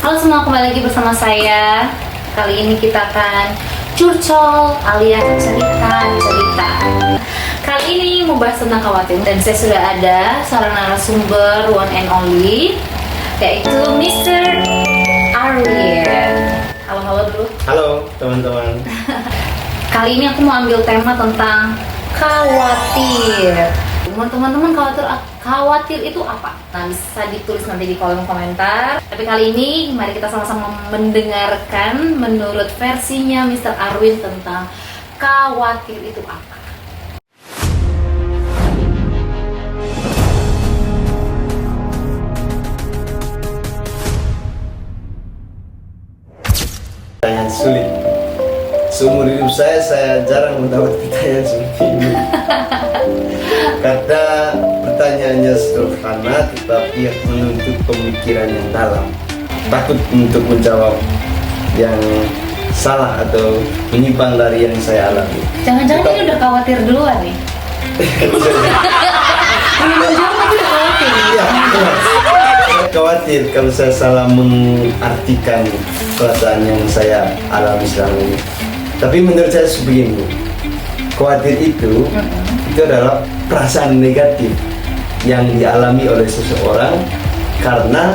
Halo semua, kembali lagi bersama saya. Kali ini kita akan curcol alias cerita. Kali ini mau bahas tentang khawatir, dan saya sudah ada seorang narasumber one and only, yaitu Mr. Arwin. Halo dulu. Halo teman-teman. Kali ini aku mau ambil tema tentang khawatir. Teman-teman khawatir itu apa? Nah, bisa ditulis nanti di kolom komentar. Tapi kali ini mari kita sama-sama mendengarkan menurut versinya Mr. Arwin tentang khawatir itu apa. Pertanyaan sulit. Seumur hidup saya jarang mendapat pertanyaan seperti ini. Karena pertanyaannya sederhana, tetapi menuntut pemikiran yang dalam. Takut untuk menjawab yang salah atau menyimpang dari yang saya alami. Jangan-jangan ini udah khawatir duluan nih. Khawatir kalau saya salah mengartikan perasaan yang saya alami selama ini. Tapi menurut saya sebegini, khawatir itu adalah perasaan negatif yang dialami oleh seseorang karena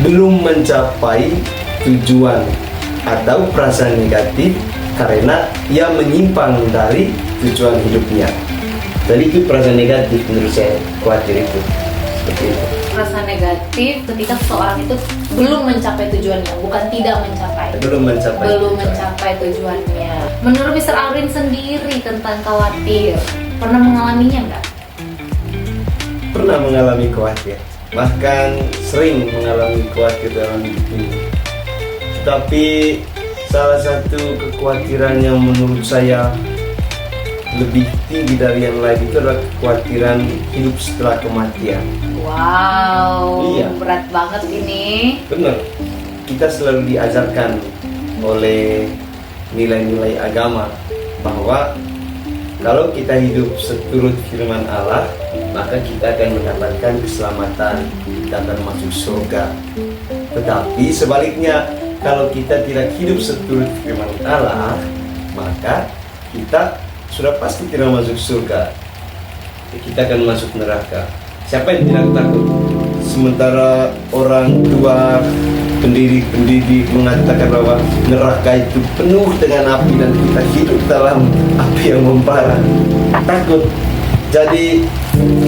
belum mencapai tujuan, atau perasaan negatif karena ia menyimpang dari tujuan hidupnya. Jadi itu perasaan negatif menurut saya, khawatir itu seperti itu. Rasa negatif ketika seseorang itu belum mencapai tujuannya, bukan tidak mencapai. Belum mencapai tujuannya. Menurut Mr. Arwin sendiri tentang khawatir, pernah mengalaminya nggak? Pernah mengalami khawatir, bahkan sering mengalami khawatir dalam hidup ini. Tapi salah satu kekhawatiran yang menurut saya lebih tinggi dari yang lain itu adalah kekhawatiran hidup setelah kematian. Wow, iya. Berat banget ini. Benar, kita selalu diajarkan oleh nilai-nilai agama bahwa kalau kita hidup seturut firman Allah, maka kita akan mendapatkan keselamatan, kita akan masuk surga. Tetapi sebaliknya, kalau kita tidak hidup seturut firman Allah, maka kita sudah pasti tidak masuk surga, kita akan masuk neraka. Siapa yang tidak takut? Sementara orang tua, pendidik mengatakan bahwa neraka itu penuh dengan api dan kita hidup dalam api yang membara. Takut. Jadi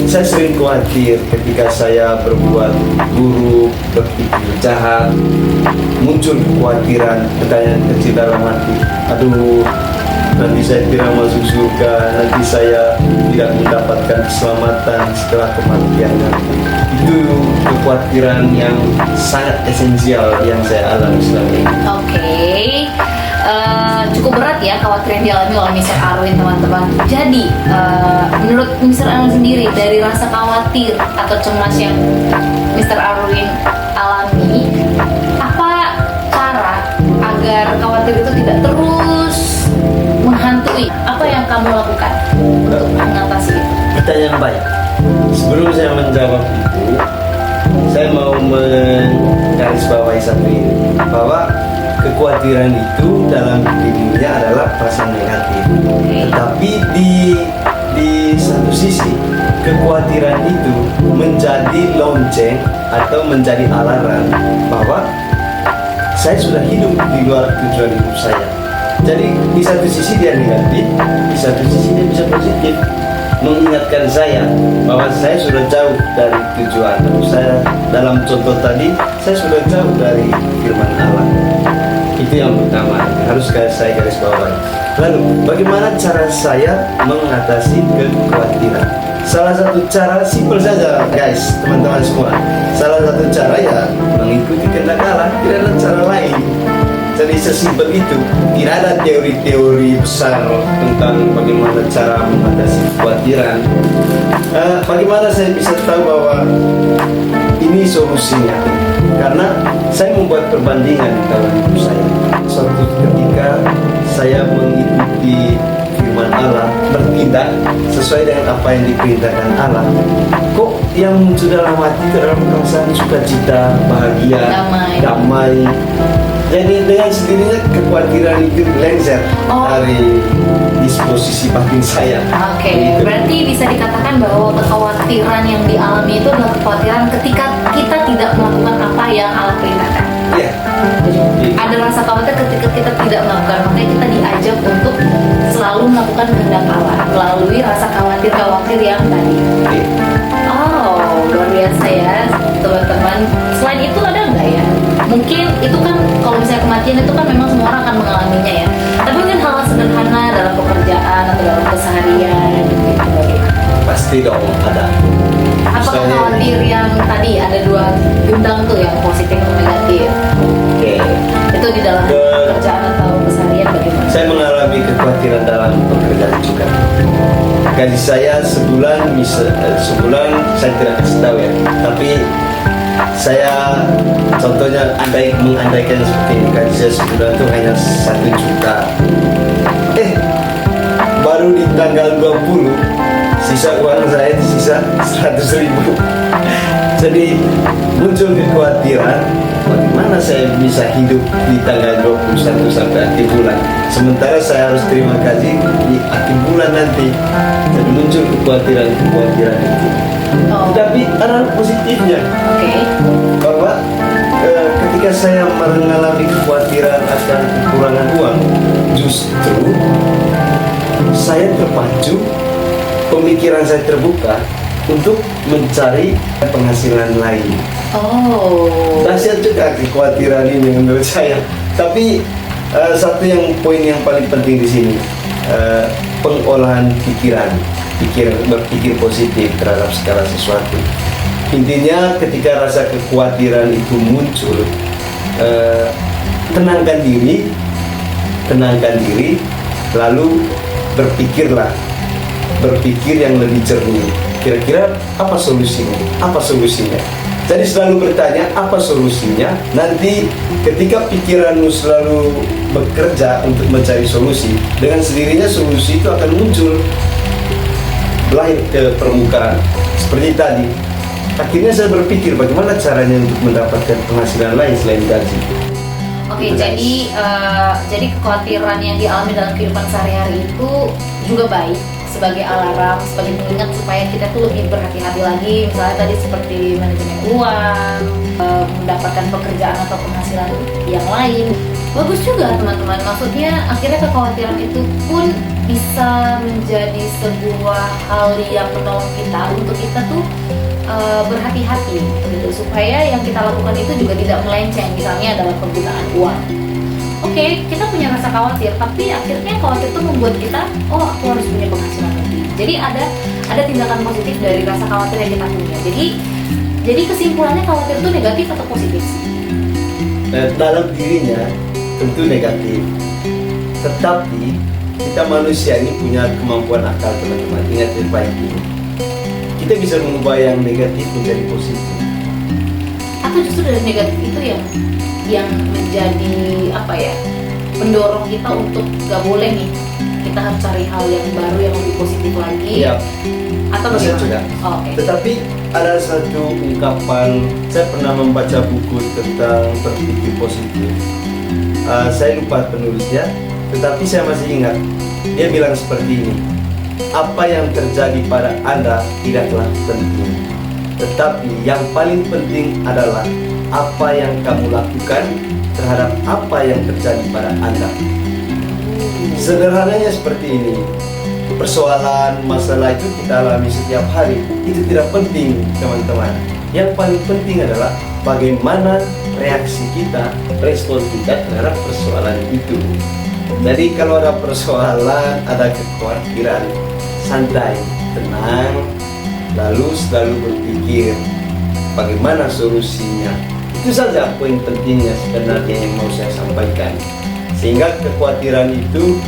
saya sering khawatir ketika saya berbuat buruk, berpikir jahat, muncul kekhawatiran, pertanyaan kecil dalam hati. Aduh, nanti saya tidak masuk surga, nanti saya tidak mendapatkan keselamatan setelah kematian nanti. Itu kekhawatiran yang sangat esensial yang saya alami selama ini. Oke. Cukup berat ya khawatir yang dialami oleh Mr. Arwin, teman-teman. Jadi menurut Mr. Arwin sendiri, dari rasa khawatir atau cemas yang Mr. Arwin alami, apa cara agar khawatir itu tidak terus menghantui? Apa yang kamu lakukan untuk mengatasi itu? Pertanyaan baik. Sebelum saya menjawab itu, saya mau menggarisbawahi satu ini, bahwa kekhawatiran itu dalam dirinya adalah perasaan negatif. Tetapi di satu sisi, kekhawatiran itu menjadi lonceng atau menjadi alarm bahwa saya sudah hidup di luar tujuan hidup saya. Jadi di satu sisi dia negatif, di satu sisi dia bisa positif, mengingatkan saya bahwa saya sudah jauh dari tujuan. Saya dalam contoh tadi, saya sudah jauh dari firman Allah. Itu yang pertama, harus saya garis bawahi. Lalu, bagaimana cara saya mengatasi kekhawatiran? Salah satu cara simpel saja, guys, teman-teman semua. Salah satu cara ya mengikuti kehendak Allah, tidak ada cara lain. Jadi sesimpel itu, tidak ada teori-teori besar tentang bagaimana cara mengatasi kekhawatiran. Bagaimana saya bisa tahu bahwa ini solusinya? Karena saya membuat perbandingan dalam hidup saya. Suatu ketika saya mengikuti firman Allah, berarti bertindak sesuai dengan apa yang diperintahkan Allah, kok yang muncul dalam hati itu adalah perasaan sukacita, bahagia, damai. Jadi dengan sendirinya kekhawatiran itu lengser dari disposisi batin saya. Oke, berarti bisa dikatakan bahwa kekhawatiran yang dialami itu adalah kekhawatiran ketika kita tidak melakukan apa yang Allah perintahkan. Iya. Ada rasa khawatir ketika kita tidak melakukan, makanya kita diajak untuk selalu melakukan kehendak Allah melalui rasa khawatir yang tadi. Iya. Oh, luar biasa ya teman-teman. Selain itu ada nggak ya? Mungkin itu kan kalau misalnya kematian itu kan memang semua orang akan mengalaminya ya. Tapi mungkin hal sederhana dalam pekerjaan atau dalam keseharian gitu. Pasti dong ada. Apakah khawatir yang tadi ada dua gendang tuh yang positif dan negatif? Oke. Itu di dalam pekerjaan atau keseharian bagaimana? Saya mengalami kekhawatiran dalam pekerjaan juga. Gaji saya sebulan saya tidak kasih tahu ya, tapi saya contohnya mengandaikan seperti ini, gaji saya sebulan itu hanya 1 juta. Baru di tanggal 20 sisa uang saya sisa 100.000. Jadi muncul kekhawatiran, bagaimana saya bisa hidup di tanggal 21 sampai akhir bulan, sementara saya harus terima gaji di akhir bulan nanti. Jadi muncul kekhawatiran itu. Tapi ada positifnya. Bahwa ketika saya mengalami kekhawatiran akan kekurangan uang, justru saya terpacu, pemikiran saya terbuka untuk mencari penghasilan lain. Dahsyat juga kekhawatiran ini menurut saya. Tapi satu poin yang paling penting di sini, pengolahan pikiran, berpikir positif terhadap segala sesuatu. Intinya ketika rasa kekhawatiran itu muncul, tenangkan diri, lalu berpikir yang lebih jernih. Kira-kira apa solusinya? Jadi selalu bertanya apa solusinya. Nanti ketika pikiranmu selalu bekerja untuk mencari solusi, dengan sendirinya solusi itu akan muncul, lahir ke permukaan. Seperti tadi, akhirnya saya berpikir bagaimana caranya untuk mendapatkan penghasilan lain selain gaji. Oke, jadi kekhawatiran yang dialami dalam kehidupan sehari-hari itu juga baik sebagai alarm, sebagai pengingat supaya kita tuh lebih berhati-hati lagi. Misalnya tadi seperti manajemen uang, mendapatkan pekerjaan atau penghasilan yang lain. Bagus juga teman-teman, maksudnya akhirnya kekhawatiran itu pun bisa menjadi sebuah hal yang menolong kita untuk kita tuh berhati-hati gitu, supaya yang kita lakukan itu juga tidak melenceng, misalnya dalam penggunaan uang. Oke, kita punya rasa khawatir, tapi akhirnya khawatir itu membuat kita, aku harus punya penghasilan lebih. Jadi ada tindakan positif dari rasa khawatir yang kita punya. Jadi kesimpulannya khawatir itu negatif atau positif? Dalam dirinya tentu negatif, tetapi kita manusia ini punya kemampuan akal, teman-teman. Ingat baik ini, kita bisa mengubah yang negatif menjadi positif. Atau justru dari negatif itu yang menjadi pendorong kita untuk gak boleh nih, kita harus cari hal yang baru yang lebih positif lagi. Iya. Atau bisa bagaimana? juga. Tetapi ada satu ungkapan, saya pernah membaca buku tentang berpikir positif. Saya lupa penulisnya, tetapi saya masih ingat. Dia bilang seperti ini: apa yang terjadi pada Anda tidaklah penting, tetapi yang paling penting adalah apa yang kamu lakukan terhadap apa yang terjadi pada Anda. Sederhananya seperti ini. Persoalan, masalah itu kita alami setiap hari, itu tidak penting, teman-teman. Yang paling penting adalah bagaimana reaksi kita, respon kita terhadap persoalan itu. Jadi kalau ada persoalan, ada kekhawatiran, santai, tenang, lalu selalu berpikir bagaimana solusinya. Itu saja poin pentingnya sebenarnya yang mau saya sampaikan, sehingga kekhawatiran itu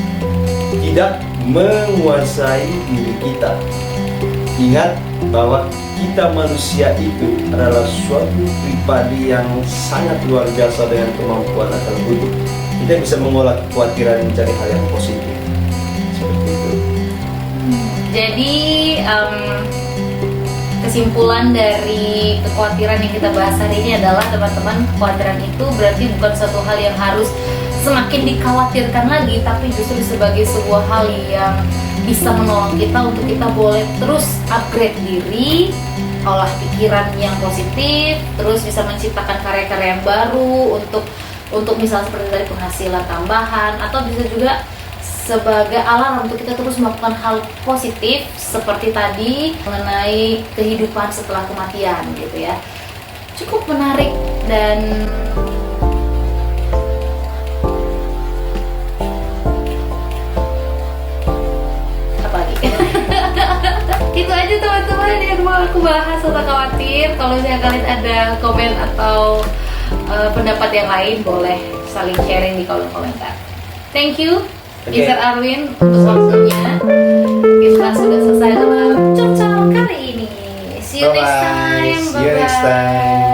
tidak menguasai diri kita. Ingat bahwa kita manusia itu adalah suatu pribadi yang sangat luar biasa dengan kemampuan akal budi. Kita bisa mengolah kekhawatiran menjadi hal yang positif. Seperti itu. Jadi kesimpulan dari kekhawatiran yang kita bahas hari ini adalah teman-teman, kekhawatiran itu berarti bukan suatu hal yang harus semakin dikhawatirkan lagi, tapi justru sebagai sebuah hal yang bisa menolong kita untuk kita boleh terus upgrade diri, olah pikiran yang positif, terus bisa menciptakan karya-karya yang baru untuk misalnya seperti tadi penghasilan tambahan, atau bisa juga sebagai alarm untuk kita terus melakukan hal positif seperti tadi mengenai kehidupan setelah kematian gitu ya. Cukup menarik dan apa lagi? Itu aja teman-teman yang mau aku bahas tentang khawatir. Kalau misalnya kalian ada komen atau pendapat yang lain, boleh saling sharing di kolom komentar. Thank you. Okay. Mr. Arwin untuk waktunya. Kita sudah selesai dalam Curcol kali ini. See you next time. See you next time.